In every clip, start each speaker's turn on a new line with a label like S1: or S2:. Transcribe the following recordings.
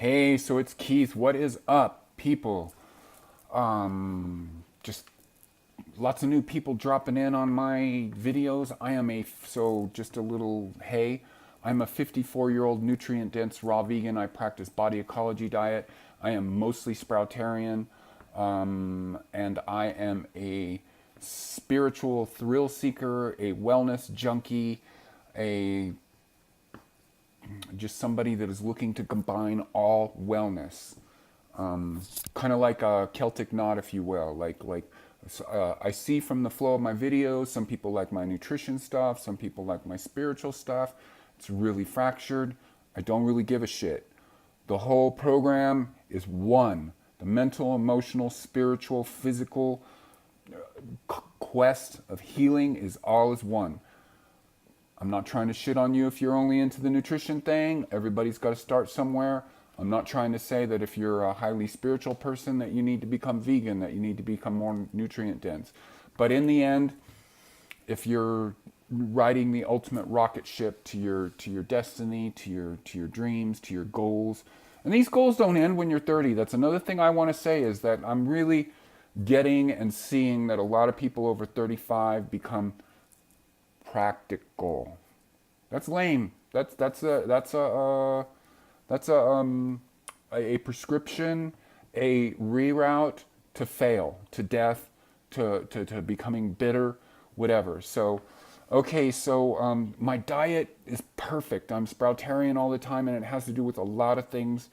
S1: Hey, so it's Keith. What is up, people? Just lots of new people dropping in on my videos. So just a little hey. I'm a 54-year-old nutrient dense raw vegan. I practice body ecology diet. I am mostly sproutarian. And I am a spiritual thrill seeker, a wellness junkie, a just somebody that is looking to combine all wellness, kind of like a Celtic knot, if you will. I see from the flow of my videos, some people like my nutrition stuff, some people like my spiritual stuff. It's really fractured. I don't really give a shit. The whole program is one. The mental, emotional, spiritual, physical quest of healing is all as one. I'm not trying to shit on you if you're only into the nutrition thing. Everybody's got to start somewhere. I'm not trying to say that if you're a highly spiritual person that you need to become vegan, that you need to become more nutrient dense. But in the end, if you're riding the ultimate rocket ship to your destiny, to your dreams, to your goals, and these goals don't end when you're 30. That's another thing I want to say, is that I'm really getting and seeing that a lot of people over 35 become practical. That's lame. That's a prescription, a reroute to fail, to death, to becoming bitter, whatever. So, okay, so my diet is perfect. I'm sproutarian all the time, and it has to do with a lot of things,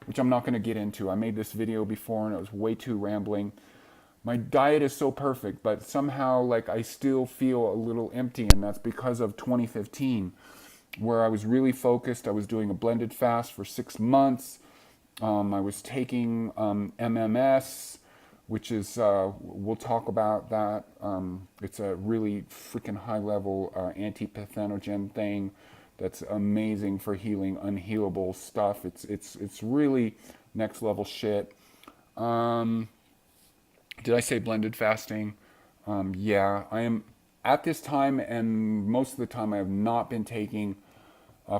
S1: which I'm not going to get into. I made this video before, and it was way too rambling. My diet is so perfect, but somehow like I still feel a little empty, and that's because of 2015, where I was really focused. I was doing a blended fast for 6 months. I was taking MMS, which is, we'll talk about that. It's a really freaking high level anti-pathogenic thing that's amazing for healing unhealable stuff. It's really next level shit. Did I say blended fasting? Yeah, I am at this time, and most of the time I have not been taking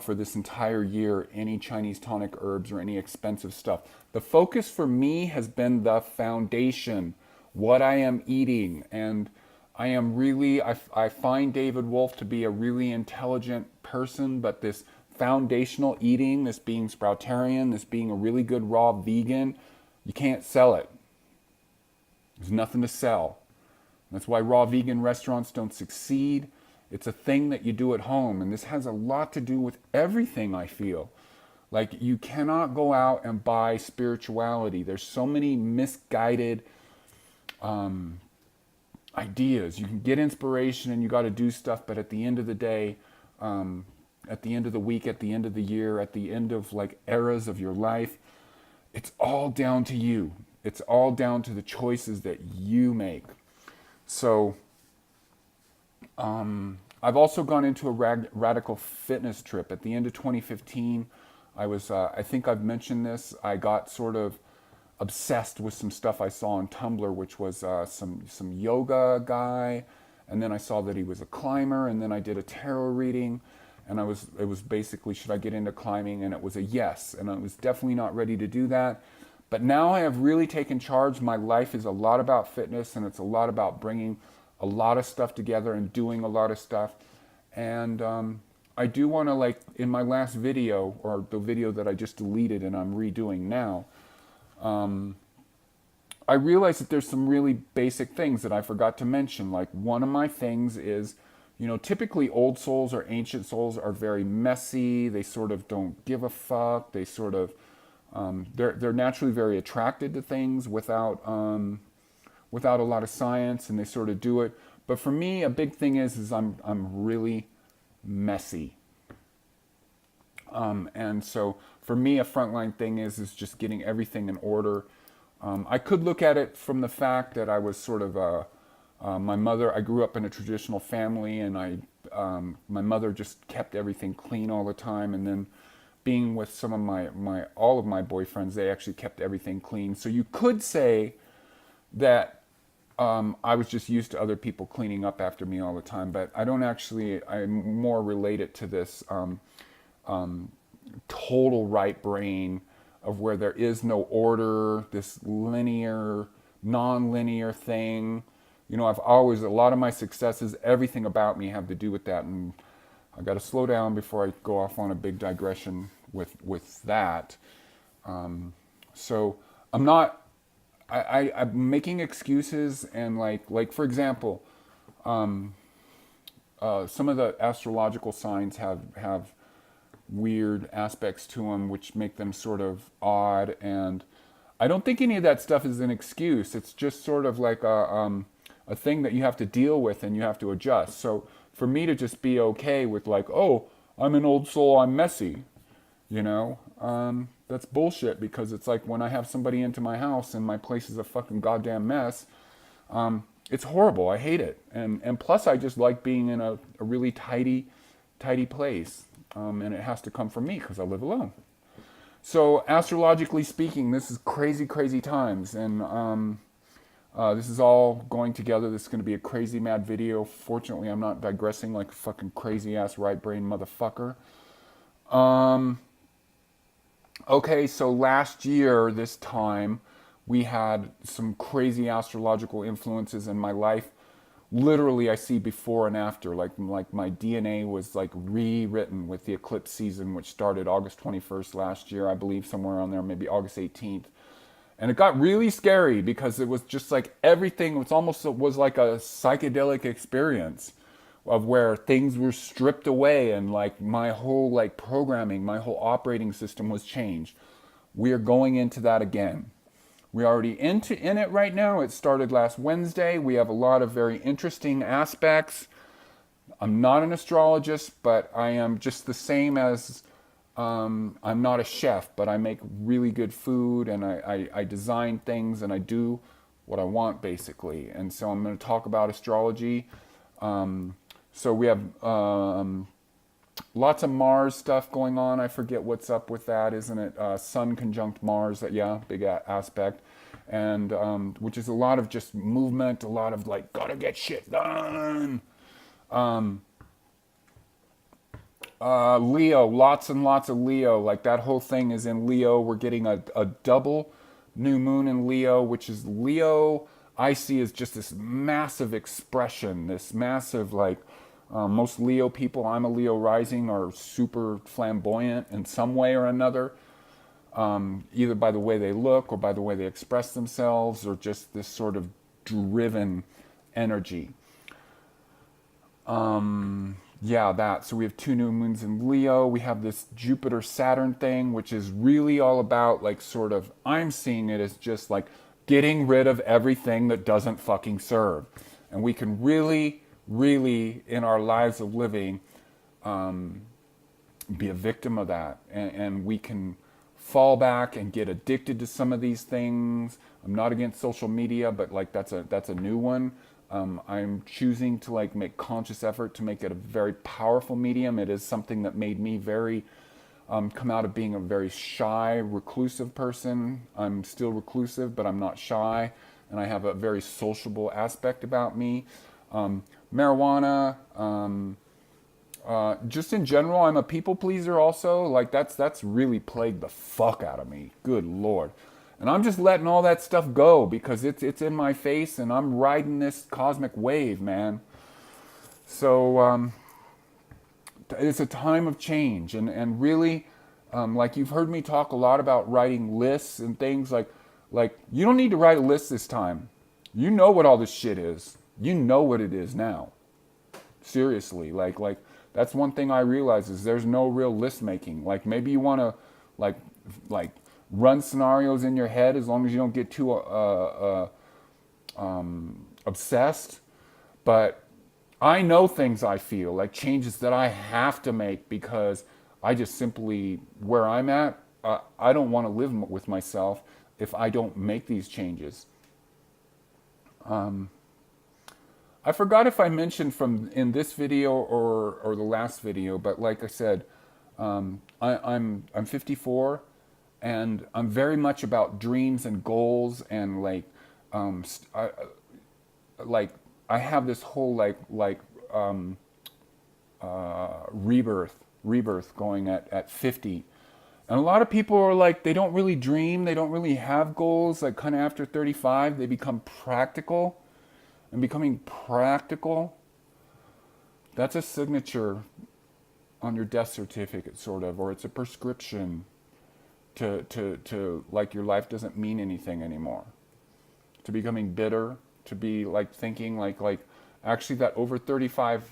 S1: for this entire year any Chinese tonic herbs or any expensive stuff. The focus for me has been the foundation, what I am eating, and I find David Wolfe to be a really intelligent person, but this foundational eating, this being sproutarian, this being a really good raw vegan, you can't sell it. There's nothing to sell. That's why raw vegan restaurants don't succeed. It's a thing that you do at home, and this has a lot to do with everything, I feel. Like, you cannot go out and buy spirituality. There's so many misguided ideas. You can get inspiration and you got to do stuff, but at the end of the day, at the end of the week, at the end of the year, at the end of like eras of your life, it's all down to you. It's all down to the choices that you make. So, I've also gone into a radical fitness trip. At the end of 2015, I think I've mentioned this, I got sort of obsessed with some stuff I saw on Tumblr, which was some yoga guy, and then I saw that he was a climber, and then I did a tarot reading, and it was basically, should I get into climbing? And it was a yes, and I was definitely not ready to do that. But now I have really taken charge. My life is a lot about fitness, and it's a lot about bringing a lot of stuff together and doing a lot of stuff. And I do want to, like, in my last video, or the video that I just deleted and I'm redoing now, I realized that there's some really basic things that I forgot to mention. Like, one of my things is, typically old souls or ancient souls are very messy. They sort of don't give a fuck. They sort of, they're naturally very attracted to things without a lot of science, and they sort of do it. But for me, a big thing is I'm really messy. And so for me, a frontline thing is just getting everything in order. I could look at it from the fact that I was sort of my mother. I grew up in a traditional family, and my mother just kept everything clean all the time. And then being with some of all of my boyfriends, they actually kept everything clean. So you could say that I was just used to other people cleaning up after me all the time, but I don't actually. I more relate it to this total right brain of where there is no order, this linear, non-linear thing. You know, I've always, a lot of my successes, everything about me have to do with that. And I got to slow down before I go off on a big digression with that. So I'm not, I'm making excuses, and like for example, some of the astrological signs have weird aspects to them which make them sort of odd, and I don't think any of that stuff is an excuse. It's just sort of like a thing that you have to deal with and you have to adjust. So for me to just be okay with like, oh, I'm an old soul, I'm messy, you know, that's bullshit, because it's like when I have somebody into my house and my place is a fucking goddamn mess, it's horrible. I hate it. And plus I just like being in a really tidy place. And it has to come from me because I live alone. So astrologically speaking, this is crazy, crazy times. And this is all going together. This is going to be a crazy mad video. Fortunately, I'm not digressing like a fucking crazy ass right brain motherfucker. Okay, so last year, this time, we had some crazy astrological influences in my life. Literally, I see before and after. Like my DNA was like rewritten with the eclipse season, which started August 21st last year, I believe, somewhere on there, maybe August 18th. And it got really scary because it was just like everything was almost, it was like a psychedelic experience of where things were stripped away, and like my whole like programming, my whole operating system was changed. We are going into that again. We're already in it right now. It started last Wednesday. We have a lot of very interesting aspects. I'm not an astrologist, but I am just the same as I'm not a chef, but I make really good food, and I design things, and I do what I want basically. And so I'm going to talk about astrology. So we have lots of Mars stuff going on. I forget what's up with that, isn't it? Sun conjunct Mars, yeah, big aspect. And which is a lot of just movement, a lot of like, gotta get shit done. Leo, lots and lots of Leo. Like that whole thing is in Leo. We're getting a double new moon in Leo, which is Leo. I see as just this massive expression, this massive like, most Leo people, I'm a Leo rising, are super flamboyant in some way or another, either by the way they look or by the way they express themselves, or just this sort of driven energy. Yeah, that. So we have 2 new moons in Leo. We have this Jupiter-Saturn thing, which is really all about like sort of, I'm seeing it as just like getting rid of everything that doesn't fucking serve. And we can really, really, in our lives of living, be a victim of that. And we can fall back and get addicted to some of these things. I'm not against social media, but like that's a new one. I'm choosing to like make conscious effort to make it a very powerful medium. It is something that made me very come out of being a very shy, reclusive person. I'm still reclusive, but I'm not shy, and I have a very sociable aspect about me. Marijuana, just in general, I'm a people pleaser also. Like that's really plagued the fuck out of me. Good Lord. And I'm just letting all that stuff go because it's in my face, and I'm riding this cosmic wave, man. So it's a time of change, and really, like you've heard me talk a lot about writing lists and things like you don't need to write a list this time. You know what all this shit is. You know what it is now. Seriously, like that's one thing I realize is there's no real list making. Like maybe you want to like run scenarios in your head as long as you don't get too obsessed. But I know things I feel, like changes that I have to make because I just simply, where I'm at, I don't want to live with myself if I don't make these changes. I forgot if I mentioned from in this video or the last video, but like I said, I'm 54, and I'm very much about dreams and goals, and like I have this whole rebirth going at 50, And a lot of people are like, they don't really dream, they don't really have goals. Like, kind of after 35, they become practical. And becoming practical, that's a signature on your death certificate, sort of, or it's a prescription to like your life doesn't mean anything anymore. To becoming bitter, to be like thinking like actually that over 35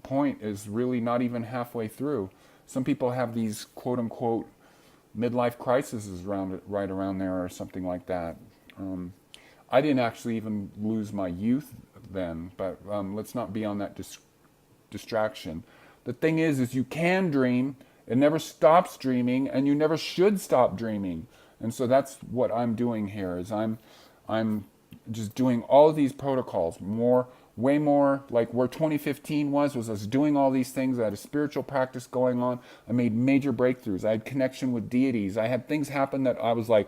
S1: point is really not even halfway through. Some people have these quote unquote midlife crises around right around there or something like that. I didn't actually even lose my youth then, but let's not be on that distraction. The thing is you can dream. It never stops dreaming, and you never should stop dreaming. And so that's what I'm doing here. Is I'm just doing all of these protocols, way more like where 2015 was I was doing all these things. I had a spiritual practice going on. I made major breakthroughs. I had connection with deities. I had things happen that I was like,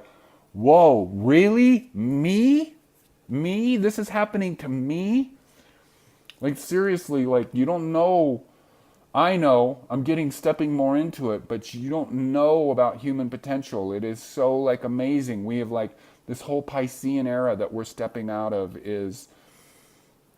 S1: whoa, really? Me? This is happening to me? Like, seriously, like, you don't know. I know I'm stepping more into it, but you don't know about human potential. It is so like amazing. We have like this whole Piscean era that we're stepping out of it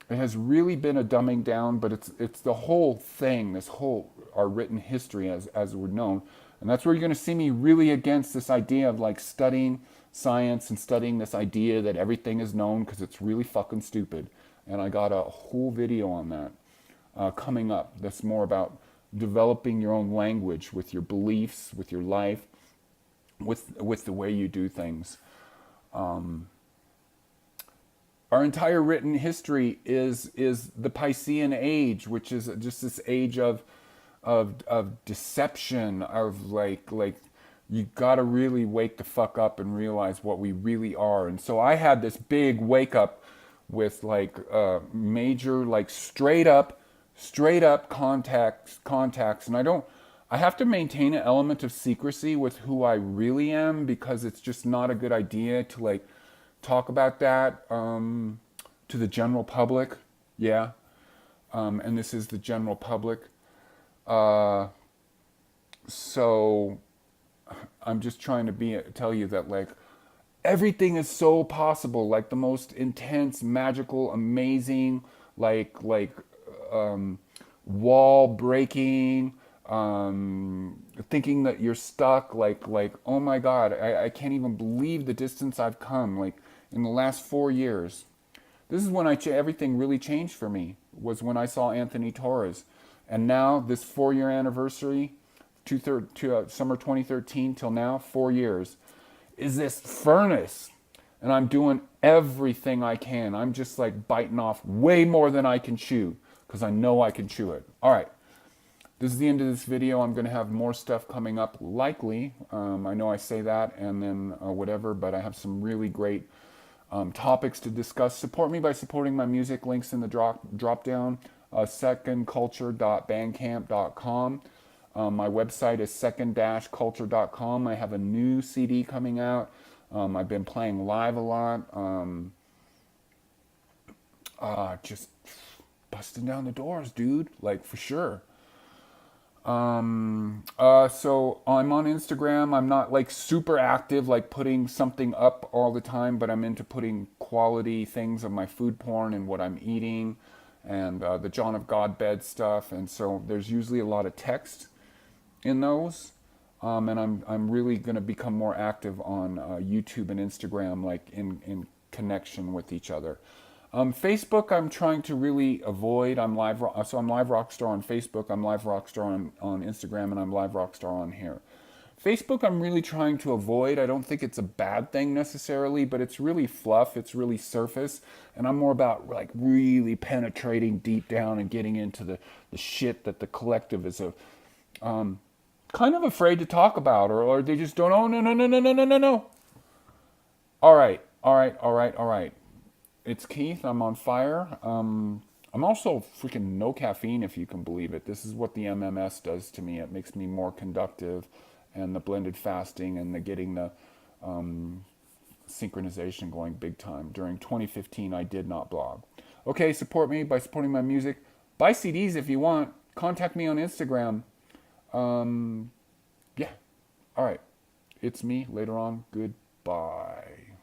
S1: has really been a dumbing down, but it's the whole thing, this whole our written history as we're known. And that's where you're going to see me really against this idea of like studying science and studying this idea that everything is known, because it's really fucking stupid. And I got a whole video on that coming up. That's more about developing your own language with your beliefs, with your life, with the way you do things. Our entire written history is the Piscean age, which is just this age of deception, of like you gotta really wake the fuck up and realize what we really are. And so I had this big wake up with like major, like straight up contacts, and I have to maintain an element of secrecy with who I really am, because it's just not a good idea to like talk about that to the general public. Yeah. And this is the general public. So I'm just trying to tell you that like everything is so possible, like the most intense, magical, amazing, like wall breaking, thinking that you're stuck, like oh my god, I can't even believe the distance I've come, like in the last 4 years. This is when everything really changed for me, was when I saw Anthony Torres. And now this 4-year anniversary, summer 2013 till now, 4 years, is this furnace. And I'm doing everything I can. I'm just like biting off way more than I can chew, because I know I can chew it. All right. This is the end of this video. I'm going to have more stuff coming up, likely. I know I say that and then whatever, but I have some really great topics to discuss. Support me by supporting my music. Links in the drop down. secondculture.bandcamp.com. My website is second-culture.com. I have a new CD coming out. I've been playing live a lot. Just busting down the doors, dude. Like, for sure. So I'm on Instagram. I'm not like super active, like putting something up all the time, but I'm into putting quality things of my food porn and what I'm eating, and the John of God bed stuff. And so there's usually a lot of text in those. And I'm really going to become more active on YouTube and Instagram, like in connection with each other. Facebook, I'm trying to really avoid. I'm Live Rockstar on Facebook. I'm Live Rockstar on Instagram, and I'm Live Rockstar on here. Facebook, I'm really trying to avoid. I don't think it's a bad thing necessarily, but it's really fluff. It's really surface, and I'm more about like really penetrating deep down and getting into the shit that the collective is kind of afraid to talk about, or they just don't. Oh no. All right. It's Keith. I'm on fire. I'm also freaking no caffeine, if you can believe it. This is what the MMS does to me. It makes me more conductive, and the blended fasting and the getting the synchronization going big time. During 2015, I did not blog. Okay, support me by supporting my music. Buy CDs if you want. Contact me on Instagram. Yeah. All right. It's me later on. Goodbye.